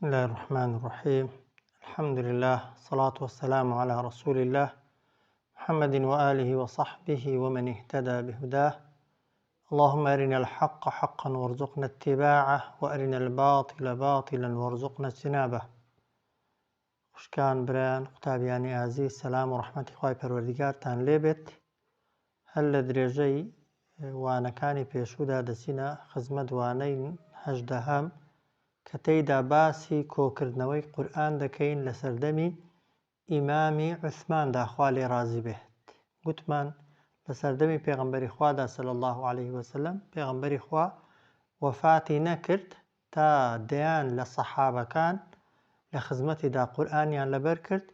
بسم الله الرحمن الرحيم. الحمد لله، الصلاة والسلام على رسول الله محمد وآله وصحبه ومن اهتدى بهداه. اللهم أرنا الحق حقا وارزقنا اتباعه وأرنا الباطل باطلا وارزقنا اجتنابه. خوشکان بران قوتابیانی عزیز، سلام و رحمتی خوای پەروەردیگارتان لێبێت. هەر لە درێژەی وانەکانی پێشوودا دەچینە خزمەت وانەی هەژدەهەم کە تێیدا باسی کۆکردنەوەی قورئان دەکەین لە سەردەمی ئیمامی عوسماندا خوا لێ ڕازی بێت. گوتمان لە سەردەمی پێغەمبەری خوادا صلی الله علیه وسلم پێغەمبەری خوا وەفاتی نەکرد تا دەیان لە سەحابەکان لە خزمەتیدا قورئانیان لەبەر کرد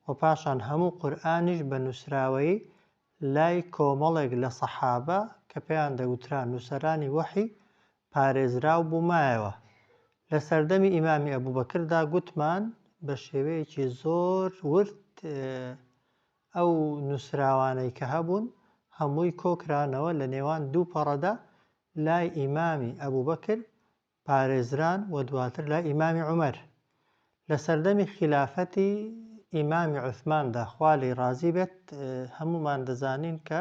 و پاشان هەموو قورئانیش بە نووسراوەیی لای کۆمەڵێک لە سەحابە کە پێیان دەوترا نووسەرانی وەحی پارێزراو بوومایەوە. لە سەردەمی ئیمامی ئەبوبەکردا گوتمان بە شێوەیەکی زۆر ورد ئەو نووسراوانەی کە هەبوون هەمووی کۆکرانەوە لە نێوان دوو پەڕەدا لای ئیمامی ئەبوبەکر پارێزران و دواتر لای ئیمامی عومەر. لە سەردەمی خلافەتی ئیمامی عوسماندا خوا لێی ڕازی بێت هەمومان دەزانین کە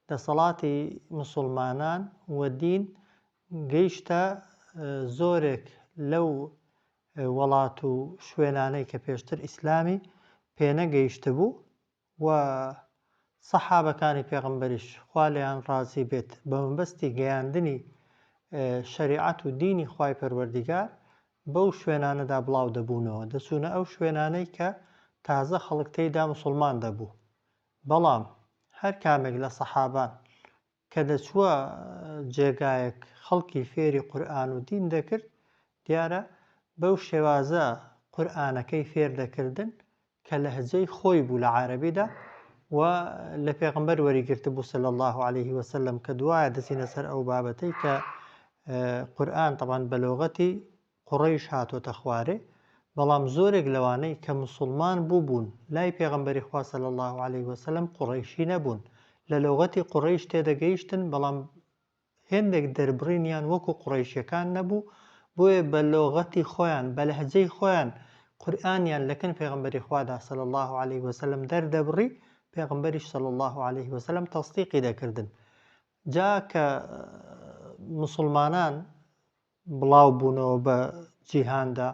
دەسەڵاتی موسڵمانان و دین گەیشتە زۆرێک لەو وڵات و شوێنانەی کە پێشتر ئیسلامی پێنەگەیشتە بوو و سەحابەکانی پێغەمبەریش خوا لێیان ڕازی بێت بە مەبەستی گەیاندنی شەریعەت و دینی خوای پەروەردیگار بەو شوێنانەدا بڵاو دەبوونەوە، دەچوونە ئەو شوێنانەی کە تازە خەڵک تێیدا موسڵمان دەبوو. بەڵام هەر کامێک لە سەحابان کە دەچووە جێگایەک خەڵکی فێری قورئان و دین دەکرد، دیارە بەو شێوازە قورئانەکەی فێر دەکردن کە لەهجەی خۆی بوو لە عارەبیدا و لە پێغەمبەر وەریگرتە بوو صلی الله علیه وسلم کە دوایە دەچینە سەر ئەو بابەتەی کە قورئان طبعاً بە لۆغەتی قوڕەیش هاتۆتە خوارێ، بەڵام زۆرێک لەوانەی کە موسڵمان بوون لای پێغەمبەری خوا صلی الله علیه وسلم قوڕەیشی نەبوون، لە لۆغەتی قوڕەیش تێدەگەیشتن بەڵام هێندێک دەربڕینیان وەکو قوڕەیشیەکان نەبوو، بۆیە بە لۆغەتی خۆیان بە لەهجەی خۆیان قورئانیان لەکن پێغەمبەری خوادا صلی الله علیه وسلم دەردەبڕی، پێغەمبەریش صلی الله علیه وسلم تەصدیقی دەکردن. جا کە موسڵمانان بڵاو بوونەوە بە جیهاندا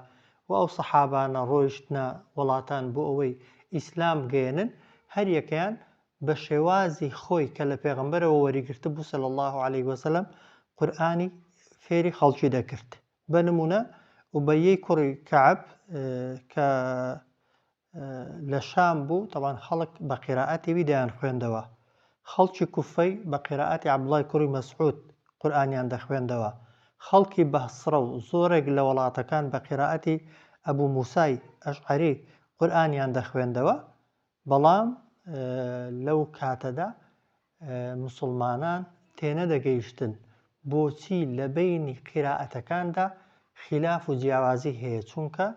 و ئەو سەحابانە ڕۆیشتنە وڵاتان بۆ ئەوەی ئیسلام بگەێنن، هەر یەکەیان بە شێوازی خۆی کە لە پێغەمبەرەوە وەریگرتە بوو صلی الله علیه وسلم قورئانی فێری خەڵکی دەکرد. بە نمونە ئوبەیەی کوڕی کەعب کە لە شام بوو، طبعاً خەڵک بە قیرائەتی وی دەیان خوێندەوە، خەڵکی کوفەی بە قیرائەتی عەبدوڵای کوڕی مەسعود قورئانیان دەخوێندەوە، خەڵکی بەسڕە و زۆرێک لە وڵاتەکان بە قیرائەتی ئەبوو موسای ئەشعەری قورئانیان دەخوێندەوە. بەڵام لەو کاتەدا موسڵمانان تێنەدەگەیشتن بۆچی لە بینی قیرائەتەکاندا خلاف و جیاوازی هەیە، چونکە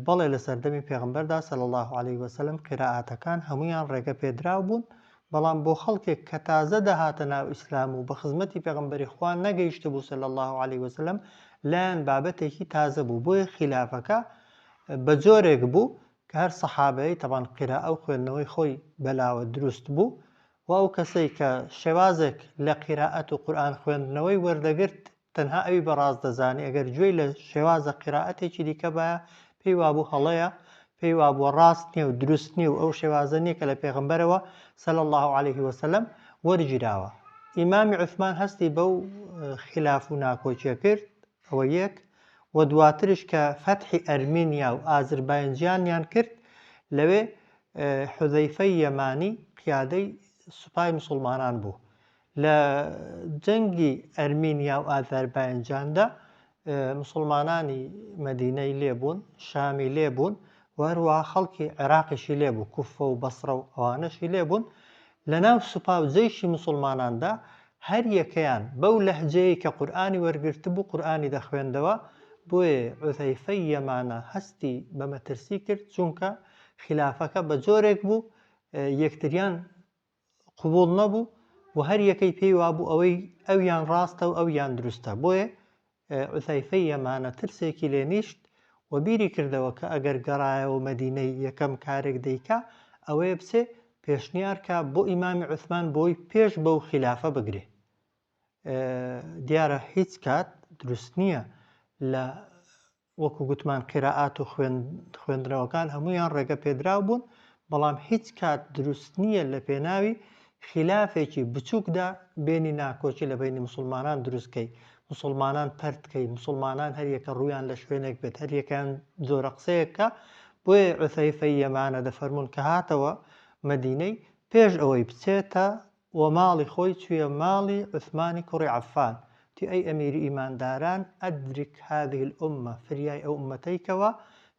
بەڵێ لە سەردەمی پێغەمبەردا صلی الله علیه وسلم قیرائەتەکان هەمویان ڕێگە پێدراو بوون، بەڵام بۆ خەڵکێک کە تازە دەهاتە ناو ئیسلام و بە خزمەتی پێغەمبەری خوا نەگەیشتە بوو صلی الله علیه وسلم، لایەن بابەتێکی تازە بوو، بۆیە خلافەکە بە جۆرێک بوو کە هەر سەحابەی طبعاً قیرائە و خوێندنەوەی خۆی بەلاوە دروست بوو و ئەو کەسەی کە شێوازێک لە قیرائەت و قورئان خوێندنەوەی وەردەگرت تەنها ئەوی بەڕاست دەزانی، ئەگەر گوێی لە شێوازە قیرائەتێکی دیکە بایە پێی وابوو هەڵەیە، پێی وابووە ڕاست نییە و دروست نییە و ئەو شێوازە نییە کە لە پێغەمبەرەوە صلی الله علیه وسلم وەرگیراوە. ئیمامی عوسمان هەستی بەو خلاف و ناکۆچیە کرد، ئەوە یەک، و دواترش کە فەتحی ئەرمینیا و ئازربایجانیان کرد، لەوێ حوزەیفەی یەمانی قیادەی سوپای موسڵمانان بوو. لە جەنگی ئەرمینیا و ئازەربایجاندا موسڵمانانی مەدینەی لێبوون، شامی لێبوون و هەروەها خەڵکی عێراقیشی لێبوو، کوفە و بەسڕە و ئەوانەشی لێبوون. لەناو سوپا و جەیشی موسڵماناندا هەر یەکەیان بەو لەهجەیە کە قورئانی وەرگرت بوو قورئانی دەخوێندەوە، بۆیە حوزەیفەی یەمانە هەستی بە مەترسی کرد، چونکە خلافەکە بە جۆرێک بوو یەکتریان قبوڵ نەبوو و هەر یەکەی پێی وابوو ئەوەی ئەویان ڕاستە و ئەویان دروستە، بۆیە حوزەیفەی یەمانە ترسێکی لێنیشت و و بیری کردەوە کە ئەگەر گەڕایەوە مەدینەی یەکەم کارێک دەیکا ئەوەیە بچێ پێشنیارکە بۆ ئیمامی عوسمان بۆی پێش بەو خلافە بگرێ. دیارە هیچ کات دروست نییە لە وەکو گوتمان قیراعات و خوێندنەوەکان هەمویان ڕێگە پێدراو بوون، بەڵام هیچ کات دروست نییە لە پێناوی خلافێکی بچووکدا بینی ناکۆچی لە بینی مسلمانان دروستکەی، مسلمانان پەرتکەی، مسلمانان هەریەکە ڕویان لە شوێنێک بێت، هەریەکان زۆرە قسەیەکە. بۆیە عوسەیفەی یەمانە دەفەرمون کە هاتەوە مەدینەی پێش ئەوەی بچێتە و ماڵی خۆی چوویە ماڵی عوسمانی کوڕی عەفان تی ئەی ئەمیری ئیمانداران ئەدرک هذه الأمة فریای ئەو ئومەتەیکەوە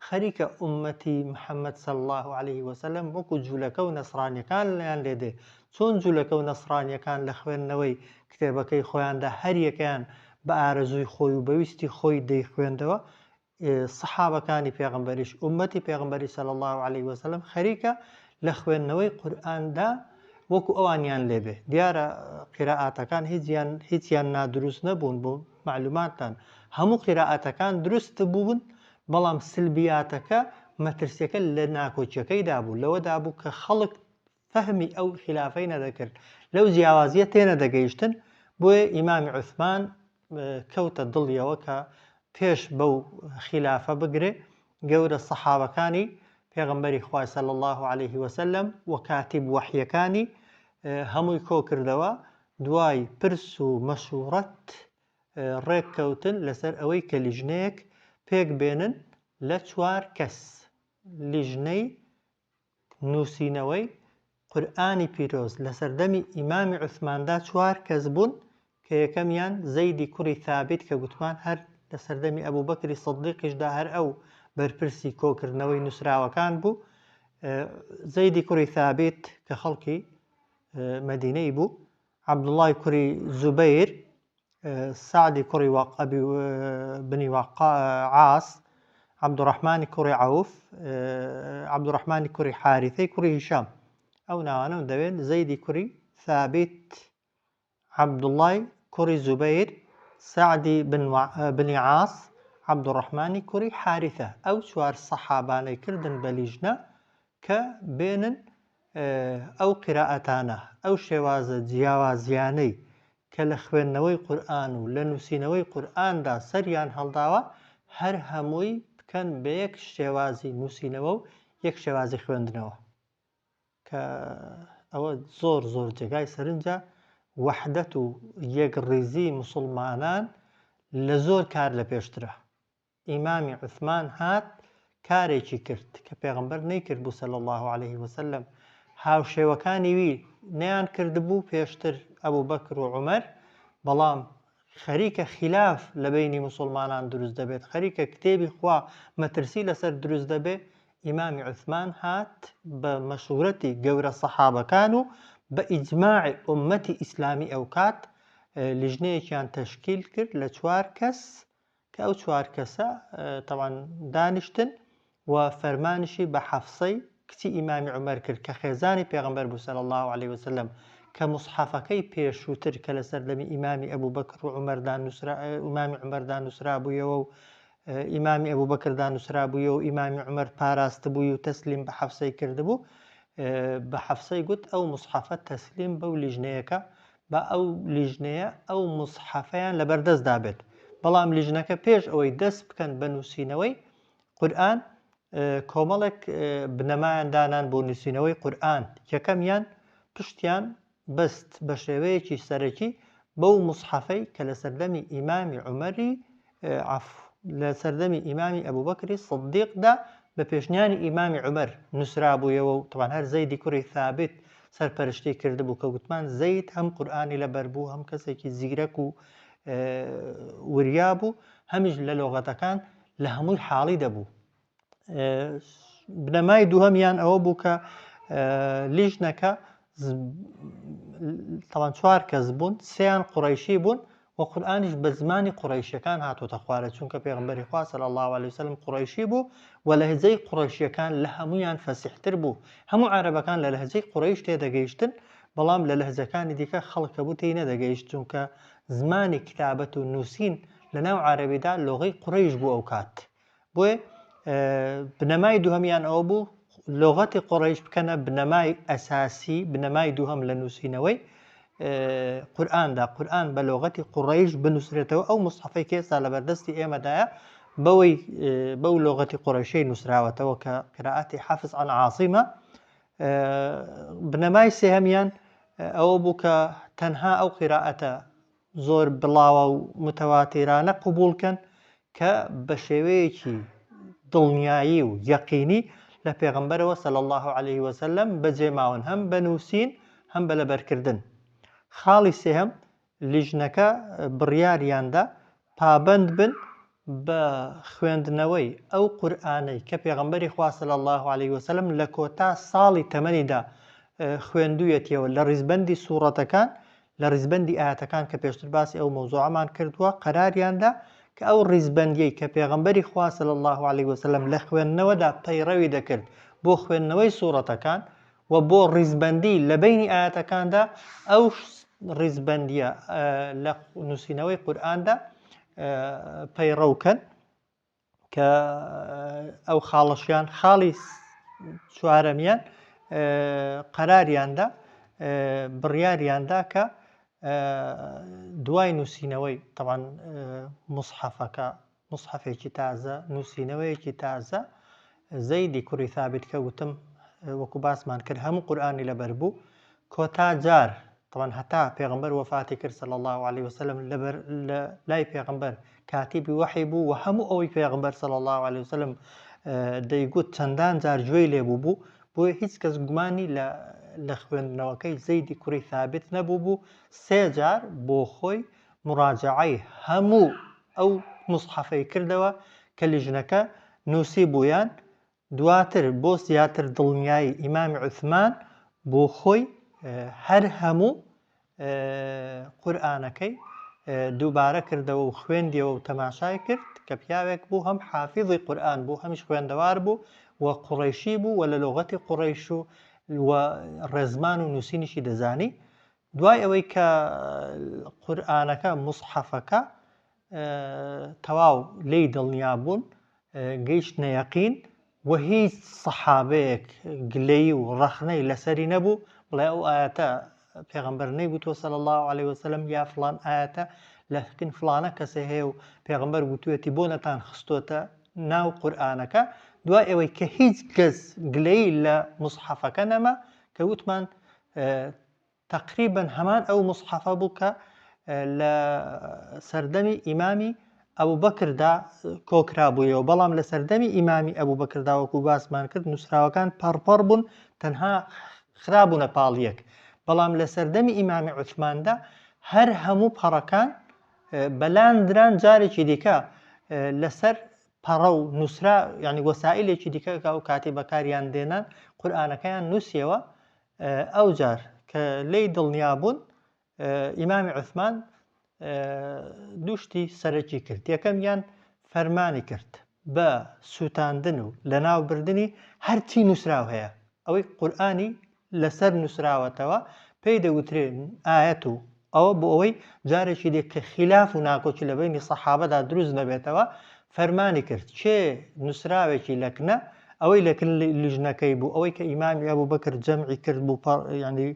خەریکە ئومەتی محەممەد صلی الله عليه وسلم وەکو جوولەکە و نەسرانیەکان لەیان لێدێ، چۆن جوولەکە و نەسرانیەکان لە خوێندنەوەی کتێبەکەی خۆیاندا هەریەکەیان بە ئارەزووی خۆی و بەویستی خۆی دەیخوێندەوە، سەحابەکانی پێغەمبەریش ئومەتی پێغەمبەری صلی الله عليه وسلم خەریکە لە خوێندنەوەی قورئاندا وەکو ئەوانیان لێبێ. دیارە قیراعاتەکان هیچیان نادروست نەبوون. بۆ معلوماتان هەموو قیراعاتەکان دروست بوون، بەڵام سلبیاتەکە مەترسیەکە لە ناکۆچیەکەیدا بوو، لەوەدا بوو کە خەڵک فەهمی ئەو خلافەی نەدەکرد، لەو جیاوازیە تێنە دەگەیشتن. بۆیە ئیمامی عوسمان کەوتە دڵیەوە کە پێش بەو خلافە بگرێ. گەورە سەحابەکانی پێغەمبەری خوای صلی الله عليه وسلم و کاتیب وحیەکانی هەمووی کۆ کردەوە، دوای پرس و مەشورەت ڕێککەوتن لەسەر ئەوەی کە لیژنەیەک پێک بێنن لە 4 کەس، لیژنەی نووسینەوەی قورئانی پیرۆز لە سەردەمی ئیمامی عوسماندا 4 کەس بوون کە یەکەمیان زەیدی کوڕی ثابت کە گوتمان هەر لە سەردەمی ئەبوبەکری سیدیقیشدا هەر ئەو بەرپرسی کۆکردنەوەی نووسراوەکان بوو. زەیدی کوڕی ثابت کە خەڵکی مەدینەی بوو، عەبدوڵڵای کوڕی زوبەیر، سعدی کوڕی بنی عاص، عەبدوڕەحمانی کوڕی عەوف، عەبدوڕەحمانی کوڕی حارثەی کوڕی هیشام. ئەو ناوانە دەوێن زەیدی کوڕی ثابت، عەبدوڵڵای کوڕی زوبەیر، سعدی بنی عاص، عەبدوڕەحمانی کوڕی حارثە. ئەو 4 سەحابانەی کردن بە لیژنە کە بێنن ئەو قیراعەتانە، ئەو شێوازە جیاوازیانەی کە لە خوێندنەوەی قورئان و لە نووسینەوەی قورئاندا سەریان هەڵداوە هەر هەمووی بکەن بە یەک شێوازی نووسینەوە و یەک شێوازی خوێندنەوە، کە ئەوە زۆر زۆر جێگای سەرنجە وەحدەت و یەکڕیزی مسلمانان لە زۆر کار لە پێشترە. ئیمامی عوسمان هات کارێکی کرد کە پێغەمبەر نەیکرد بوو صلی الله عليه وسلم، هاوشێوەکانی وی نەیان کردبوو پێشتر ئەبوبەکر و عومەر، بەڵام خەریکە خلاف لە بینی مسلمانان دروست دەبێت، خەریکە کتێبی خوا مەترسی لەسەر دروست دەبێت. ئیمامی عوسمان هات بە مەشورەتی گەورە سەحابەکان و بە ئیجماعی ئومەتی ئیسلامی ئەو کات لیژنەیەکیان تەشکیل کرد لە 4 کەس کە ئەو 4 کەسە تەوان دانیشتن و فەرمانشی بە حەفسەی کچی ئیمامی عومەر کرد کە خێزانی پێغەمبەر بوو صلی الله عليه وسلم، کە مصحەفەکەی پێشووتر کە لە سەردەمی ئیمامی ئەبوبەکر و ئیمامی عومەردا نووسرا بوویەوە و ئیمامی ئەبوبەکردا نووسرا بوویەوە و ئیمامی عومەر پاراست بووی و تەسلیم بە حەفسەی کردبوو، بە حەفسەی گوت ئەو مصحەفە تەسلیم بەو لیژنەیەکە، بە ئەو لیژنەیە ئەو مصحەفەیان لەبەردەستدا بێت. بەڵام لیژنەکە پێش ئەوەی دەست بکەن بە نووسینەوەی قورئان کۆمەڵێک بنەمایان دانان بۆ نووسینەوەی قورئان. یەکەمیان پشتیان بەست بە شێوەیەکی سەرەکی بەو مصحەفەی کە لە سەردەمی ئیمامی عومەری لە سەردەمی ئیمامی ئەبوبەکری سیدیقدا بە پێشنیانی ئیمامی عومەر نووسرا بوویەوە و تەوان هەر زەیدی کوڕی ثابت سەرپەرشتی کردبوو کە گوتمان زەید هەم قورئانی لەبەر بوو، هەم کەسێکی زیرەک و وریا بوو، هەمیش لە لۆغەتەکان لە هەمووی حاڵی دەبوو. بنەمای دووهەمیان ئەوە بوو کە لیژنەکە تەوان 4 کەس بوون، 3یان قوڕەیشی بوون و قورئانیش بە زمانی قوڕەیشیەکان هاتوۆتە خوارە، چونکە پێغەمبەری خوا صلی الله عليه وسلم قوڕەیشی بوو و لەهجەی قوڕەیشیەکان لە هەمویان فەسیحتر بوو. هەموو عەرەبەکان لە لەهجەی قوڕەیش تێدەگەیشتن، بەڵام لە لەهجەکانی دیکە خەڵکە بوو تێی نەدەگەیشت، چونکە زمانی کتابەت و نووسین لە ناو عەرەبیدا لۆغەی قوڕەیش بوو ئەو کات. بۆیە بنەمای دووهەمیان ئەوە بوو لغەتی قوڕەیش بکەنە بنەمای ئەساسی بنەمای دووهەم لە نووسینەوەی قورئاندا قورئان بە لغەتی قوڕەیش بنووسرێتەوە ئەو مصحفەی کە ئێستا لە بەردەستی ئێمەدایە بەو لغەتی قوڕەیشەی نووسراوەتەوە کە قراءەتی حافظ عن عاصمە. بنەمای سێهەمیان ئەوە بوو کە تەنها ئەو قراءەتە زۆر بڵاوە و متەواتیرانە قبولکەن کە بە شێوەیەکی دڵنیایی و یەقینی لە پێغەمبەرەوە صلی الله عليه وسلم بەجێماون هەم بنووسین هەم بە لەبەرکردن. خاڵی سێهەم لیژنەکە بڕیاریاندا پابند بن بە خوێندنەوەی ئەو قورئانەی کە پێغەمبەری خوا صلی الله عليه وسلم لە کۆتا ساڵی تەمەنیدا خوێندوویەتیەوە لە ڕیزبەندی سوورەتەکان لە ڕیزبەندی ئاەتەکان کە پێشتر باسی ئەو مەوزوعەمان کردووە قەراریاندا کە ئەو ڕیزبەندیەی کە پێغەمبەری خوا صلی الله عليه وسلم لە خوێندنەوەدا پەیڕەوی دەکرد بۆ خوێندنەوەی سوورەتەکان و بۆ ڕیزبەندی لە بینی ئاەتەکاندا ئەو ڕیزبەندیە لە نووسینەوەی قورئاندا پەیڕەوکەن کە ئەو خاڵەشیان خاڵی چوارەمیان قەراریاندا بڕیاریاندا کە دوای نووسینەوەی طبعاً مصحفەکە مصحفێکی تازە نووسینەوەیەکی تازە زەیدی کوڕی ثابت کە وتم وەکو باسمان کرد هەموو قورئانی لەبەر بوو کۆتا جار طبعاً هەتا پێغەمبەر وەفاتی کرد صلی الله عليه وسلم لای پێغەمبەر کاتیبی وحی بوو و هەموو ئەوەی پێغەمبەر صلی الله عليه وسلم دەیگوت چەندان جار گوێی لێبوو بوو بۆیە هیچ کەس گومانی لە خوێندنەوەکەی زەیدی کوڕی ثابت نەبوو بوو سێ جار بۆ خۆی مراجعەی هەموو ئەو مصحفەی کردەوە کە لیژنەکە نووسی بوویان دواتر بۆ زیاتر دڵنیایی ئیمامی عوثمان بۆ خۆی هەر هەموو قورئانەکەی دووبارە کردەوە و خوێندیەوە و تەماشای کرد کە پیاوێک بوو هەم حافیظی قورئان بوو هەمیش خوێندەوار بوو و قوڕەیشی بوو و لە لغەتی قوڕەیش و ڕێزمان و نووسینیشی دەزانی. دوای ئەوەی کە قورئانەکە مصحفەکە تەواو لێی دڵنیا بوون گەیشتنە یەقین و هیچ سەحابەیەک گلەیی و ڕەخنەی لەسەری نەبوو بڵێ ئەو ئاەتە پێغەمبەر نەیگوتووە صلی الله عليه وسلم یا فڵان ئاەتە لە حکم فڵانە کەسێ هەیە و پێغەمبەر گوتووەتی بۆ نەتان خستۆتە ناو قورئانەکە. دوای ئەوەی کە هیچ کەس گلەی لە مصحفەکە نەما کە وتمان تقریبا هەمان ئەو مصحفە بوو کە لە سەردەمی ئیمامی ئەبوو بەکردا کۆکرا بوویەوە بەڵام لە سەردەمی ئیمامی ئەبوو بەکردا وەکو باسمان کرد نووسراوەکان پەڕپەڕ بوون تەنها خرابوونە پاڵیەک بەڵام لە سەردەمی ئیمامی عوثماندا هەر هەموو پەڕەکان بەلاندران جارێکی دیکە لەسەر پەڕە و نووسرا یعنی وەسائلێکی دیکە و کاتی بەکاریان دێنان قورئانەکەیان نووسیەوە. ئەو جار کە لێی دڵنیا بوون ئیمامی عوثمان دووشتی سەرەکی کرد. یەکەمیان فەرمانی کرد بە سووتاندن و لە ناوبردنی هەرچی نووسراو هەیە ئەوەی قورئانی لەسەر نووسراوەتەوە پێی دەوترێ ئاەت و ئەوە بۆ ئەوەی جارێکی دێک کە خلاف و ناکۆچی لە بینی سەحابەدا دروست نەبێتەوە فەرمانی کرد چێ نووسراوێکی لەکنە ئەوەی لەکن لیژنەکەی بوو ئەوەی کە ئیمامی ئەبوو بەکر جەمعی کرد بوو ینی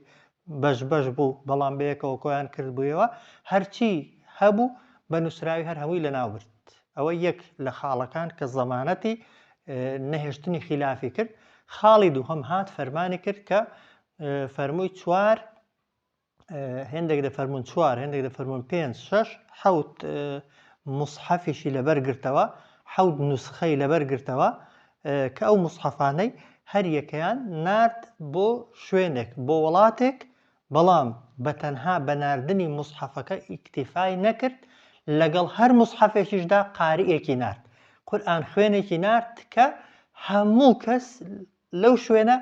بەش بوو بەڵام بەیەکەوە کۆیان کرد بوویەوە هەرچی هەبوو بە نووسراوی هەر هەمووی لە ناو برد. ئەوە یەک لە خاڵەکان کە زەمانەتی نەهێشتنی خلافی کرد. خاڵی دووهەم هات فەرمانی کرد کە فەرمووی چوار هێندێک دەفەرمون چوار هێندێک دەفەرمون پێنج شەش حەوت مصحفیشی لەبەر گرتەوە حەوت نوسخەی لەبەر گرتەوە کە ئەو مصحفانەی هەر یەکەیان نارد بۆ شوێنێک بۆ وڵاتێک بەڵام بە تەنها بە ناردنی مصحفەکە ئیکتیفای نەکرد لەگەڵ هەر مصحفێکیشدا قاریئێکی نارد قورئان خوێنێکی نارد کە هەموو کەس لەو شوێنە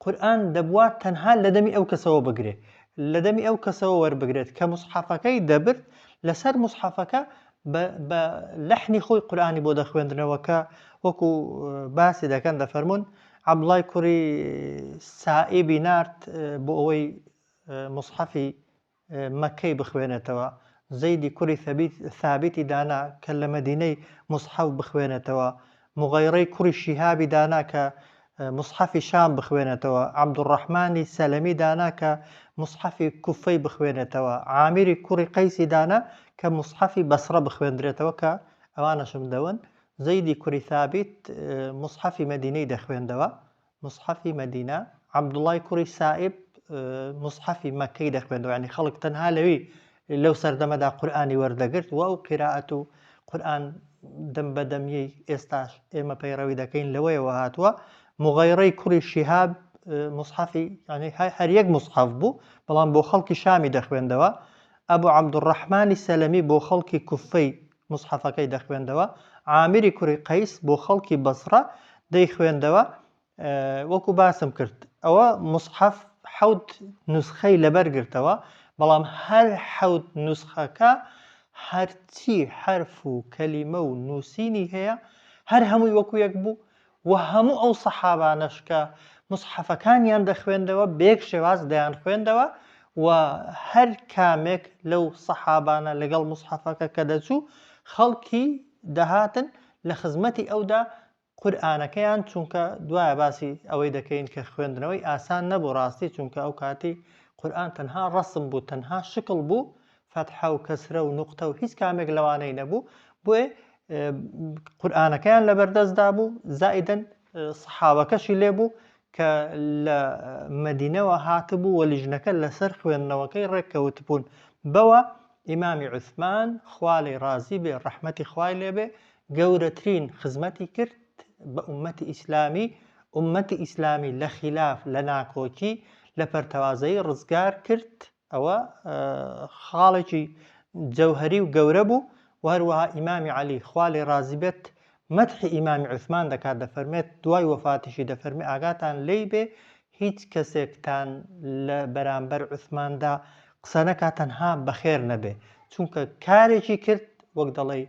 قورئان دەبووە تەنها لە دەمی ئەو کەسەوە بگرێت لە دەمی ئەو کەسەوە وەربگرێت کە مصحفەکەی دەبرد لەسەر مصحفەکە بە لەحنی خۆی قورئانی بۆ دەخوێندنەوە کە وەکو باسی دەکەن دەفەرمون عەبدوڵای کوڕی سائیبی نارد بۆ ئەوەی مصحفی مەککەی بخوێنێتەوە زەیدی کوڕی ثابتی دانا کە لە مەدینەی مصحف بخوێنێتەوە مغيرەی کوڕی شیهابی دانا کە مصحفی شام بخوێنێتەوە، عەبدوڕەحمانی سەلەمی دانا کە مصحفی کوفەی بخوێنێتەوە، عامیری کوڕی قەیسی دانا کە مصحفی بەسرە بخوێندرێتەوە کە ئەوانەشم دەون. زەیدی کوڕی ثابت مصحفی مەدینەی دەخوێندەوە، مصحفی مەدینە. عەبدوڵای کوڕی سائب مصحفی مەکەی دەخوێندەوە، ینی خەڵک تەنها لەو سەردەمەدا قورئانی وەردەگرت و ئەو قیرائەت و قورئان دەم بەدەمیەی ئێستاش ئێمە پەیڕەوی دەکەین لەوەیەوە هاتووە. مغەیرەی کوڕی شیهاب مصحفی ینی هەر یەک مصحف بوو، بەڵام بۆ خەڵکی شامی دەخوێندەوە. ئەبوو عەبدوڕەحمانی سەلەمی بۆ خەڵکی کوفەی مصحفەکەی دەخوێندەوە. عامیری کوڕی قەیس بۆ خەڵکی بەسرە دەیخوێندەوە. وەکو باسم کرد ئەوە مصحف حەوت نوسخەی لەبەر گرتەوە، بەڵام هەر حەوت نوسخەکە هەرچی حرف و کەلیمە و نووسینی هەیە هەر هەمووی وەکو یەک بوو و هەموو ئەو سەحابانەش کە مصحفەکانیان دەخوێندەوە بەیەک شێواز دەیان خوێندەوە و هەر کامێک لەو سەحابانە لەگەڵ مصحفەکە کە دەچوو خەڵکی دەهاتن لە خزمەتی ئەودا قورئانەکەیان، چونکە دوایە باسی ئەوەی دەکەین کە خوێندنەوەی ئاسان نەبوو ڕاستی، چونکە ئەو کاتی قورئان تەنها ڕەسم بوو، تەنها شکل بوو، فەتحە و کەسرە و نوقتە و هیچ کامێک لەوانەی نەبوو، بۆیە قورئانەکەیان لەبەردەستدا بوو. زائیدەن سەحابەکەشی لێبوو کە لە مەدینەوە هاتبوو و لیژنەکە لەسەر خوێندنەوەکەی ڕێککەوت بوون. بەوە ئیمامی عوسمان خوا لێی ڕازی بێ، ڕەحمەتی خوای لێبێ، گەورەترین خزمەتی کرد بە ئومەتی ئیسلامی. ئومەتی ئیسلامی لە خیلاف، لە ناکۆکی، لە پەرتەوازایی ڕزگار کرد. ئەوە خاڵێکی جەوهەری و گەورە بوو. و هەروەها ئیمامی عەلی خوا لێی ڕازی بێت مەدحی ئیمامی عوسمان دەکات، دەفەرمێت دوای وەفاتیشی دەفەرمێ ئاگاتان لێی بێ هیچ کەسێکتان لە بەرامبەر عوسماندا قسە نەکات تەنها بەخێر نەبێ، چونکە کارێکی کرد وەک دەڵێ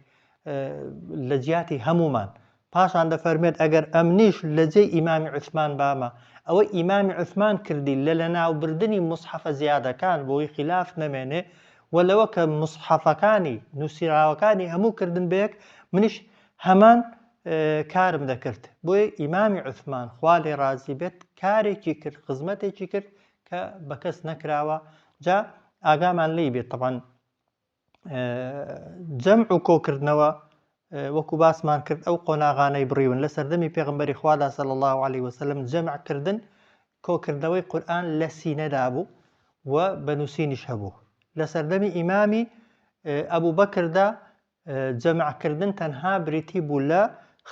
لە جیاتی هەمومان. پاشان دەفەرمێت ئەگەر ئەمنیش لە جێی ئیمامی عوسمان بامە، ئەوەی ئیمامی عوسمان کردی لە ناوبردنی مصحفە زیادەکان بۆی خلاف نەمێنێ و لەوە کە مصحفەکانی نووسراوەکانی هەموو کردن بەیەک، منیش هەمان کارم دەکرد. بۆیە ئیمامی عوسمان خوا لێی ڕازی بێت کارێکی کرد، خزمەتێکی کرد کە بە کەس نەکراوە. جا ئاگامان لێی بێت طبعاً جەمع و کۆکردنەوە وەکو باسمان کرد ئەو قۆناغانەی بڕیون لە سەردەمی پێغەمبەری خوادا صلی الله علیه وسلم جەمعکردن، کۆکردنەوەی قورئان لە سینەدا بوو و بە نووسینیش هەبوو. لە سەردەمی ئیمامی ئەبوو بەکردا جەمعکردن تەنها بریتی بوو لە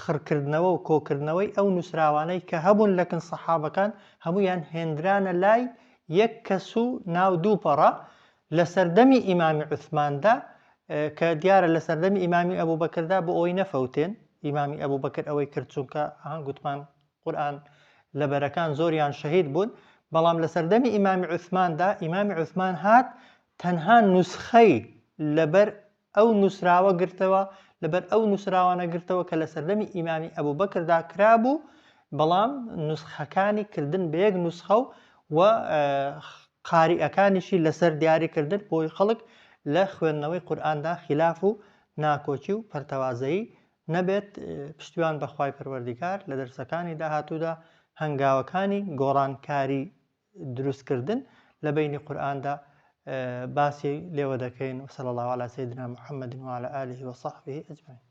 خڕکردنەوە و کۆکردنەوەی ئەو نووسراوانەی کە هەبوون لەکن سەحابەکان هەمویان هێندرانە لای یەک کەس و ناو دووپەڕە. لە سەردەمی ئیمامی عوسماندا کە دیارە لە سەردەمی ئیمامی ئەبوو بەکردا بۆ ئەوەی نەفەوتێن، ئیمامی ئەبوو بەکر ئەوەی کرد چونکە گوتمان قورئان لەبەرەکان زۆریان شەهید بوون، بەڵام لە سەردەمی ئیمامی عوسماندا ئیمامی عوسمان هات تەنها نوسخەی لەبەر ئەو نووسراوە گرتەوە، لەبەر ئەو نووسراوانە گرتەوە کە لە سەردەمی ئیمامی ئەبوو بەکردا کرابوو، بەڵام نوسخەکانی کردن بە یەک نوسخە و قاریئەکانیشی لەسەر دیاریکردن بۆی خەڵک لە خوێندنەوەی قورئاندا خلاف و ناکۆچی و پەرتەوازایی نەبێت. پشتیوان بە خوای پەروەردیگار لە دەرسەکانی داهاتوودا هەنگاوەکانی گۆڕانکاری دروستکردن لە بینی قورئاندا باسی لێوە دەکەین. وصلی الله علی سیدنا محمد وعلى آله وصحبه أجمعين.